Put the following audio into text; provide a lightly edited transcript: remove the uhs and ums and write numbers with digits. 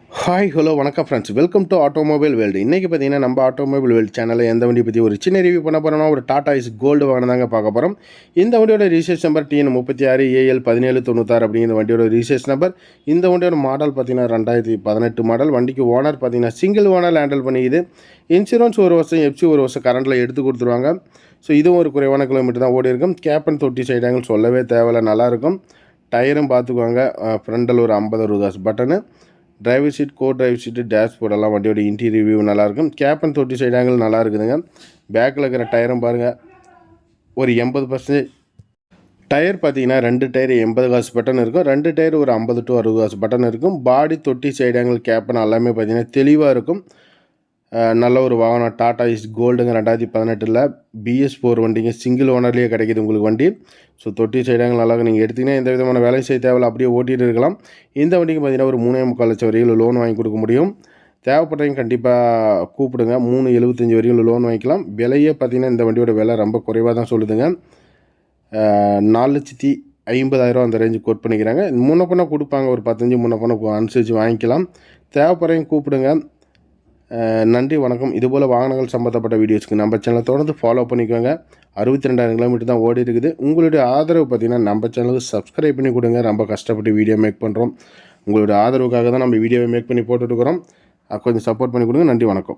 Hi hello வணக்கம் friends, welcome to automobile world. இன்றைக்கி பார்த்தீங்கன்னா நம்ம ஆட்டோமொபைல் வேர்ல்டு சேனலில் எந்த வண்டியை பற்றி ஒரு சின்ன ரிவ்யூ பண்ண போகிறோம்னா ஒரு டாடா ஐஸ் கோல்டு வாங்கினதாங்க பார்க்க போகிறோம். இந்த வண்டியோட ரிஜிஸ்ட்ரேஷன் நம்பர் TN36AL1796 அப்படிங்கிற வண்டியோட ரிஜிஸ்ட்ரேஷன் நம்பர். இந்த வண்டியோட மாடல் பார்த்தீங்கன்னா 2018 மாடல். வண்டிக்கு ஓனர் பார்த்தீங்கன்னா சிங்கிள் ஓனர் ஹேண்டில் பண்ணிக்குது. இன்சூரன்ஸ் ஒரு வருஷம், எஃப்சி ஒரு வருஷம் கரண்டில் எடுத்து கொடுத்துருவாங்க. ஸோ இதுவும் ஒரு குறைவான கிலோமீட்டர் தான் ஓடி இருக்கும். கேப்பன் தொட்டி சைடாங்கன்னு சொல்லவே தேவையில்லை, நல்லாயிருக்கும். டயரும் பார்த்துக்குவாங்க. ஃப்ரண்டில் ஒரு 50 button, driver seat, co driver seat, டேஷ்போர்டெல்லாம் வண்டியோட இன்டீரியர் வியூ நல்லாயிருக்கும். கேப்பன் தொட்டி சைடு ஆங்கிள் நல்லா இருக்குதுங்க. பேக்கில் இருக்கிற டயரும் பாருங்கள், ஒரு 80% டயர் பார்த்தீங்கன்னா 2 டயர் 80 பட்டன் இருக்கும். 2 டயர் ஒரு 50 to 60 பட்டன் இருக்கும். பாடி, தொட்டி, சைடு ஆங்கிள், கேப்பன் எல்லாமே பார்த்தீங்கன்னா தெளிவாக இருக்கும். நல்ல ஒரு வாகனம் டாடா ஐஸ் கோல்டுங்க. 2018 BS4 வண்டிங்க. சிங்கிள் ஓனர்லேயே கிடைக்கிது உங்களுக்கு வண்டி. ஸோ தொட்டி சைடாங்க நல்லா நீங்கள் எடுத்திங்கன்னா எந்த விதமான வேலை செய்ய தேவையில்ல, அப்படியே ஓட்டிகிட்டு இருக்கலாம். இந்த வண்டிக்கு பார்த்தீங்கன்னா ஒரு 3.25 லட்சம் வரையில் லோன் வாங்கி கொடுக்க முடியும். தேவைப்படுறவங்க கண்டிப்பாக கூப்பிடுங்க. 3.75 வரையும் லோன் வாங்கிக்கலாம். விலையே பார்த்தீங்கன்னா இந்த வண்டியோட விலை ரொம்ப குறைவாக தான் சொல்லுதுங்க. 4,50,000 அந்த ரேஞ்சு கோட் பண்ணிக்கிறாங்க. முன்ன பண்ண கொடுப்பாங்க, ஒரு 15 முன்ன பண்ண அனுசரித்து வாங்கிக்கலாம். தேவைப்படுறவங்க கூப்பிடுங்க. நன்றி, வணக்கம். இதுபோல் வாகனங்கள் சம்மந்தப்பட்ட வீடியோஸ்க்கு நம்ம சேனலை தொடர்ந்து ஃபாலோ பண்ணிக்கோங்க. 62,000 கிலோமீட்டர் தான் ஓடி இருக்குது. உங்களுடைய ஆதரவு பார்த்திங்கன்னா நம்ம சேனலுக்கு சப்ஸ்கிரைப் பண்ணி கொடுங்க. ரொம்ப கஷ்டப்பட்டு வீடியோ மேக் பண்ணுறோம். உங்களுடைய ஆதரவுக்காக தான் நம்ம வீடியோவை மேக் பண்ணி போட்டுருக்குறோம். கொஞ்சம் சப்போர்ட் பண்ணி கொடுங்க. நன்றி, வணக்கம்.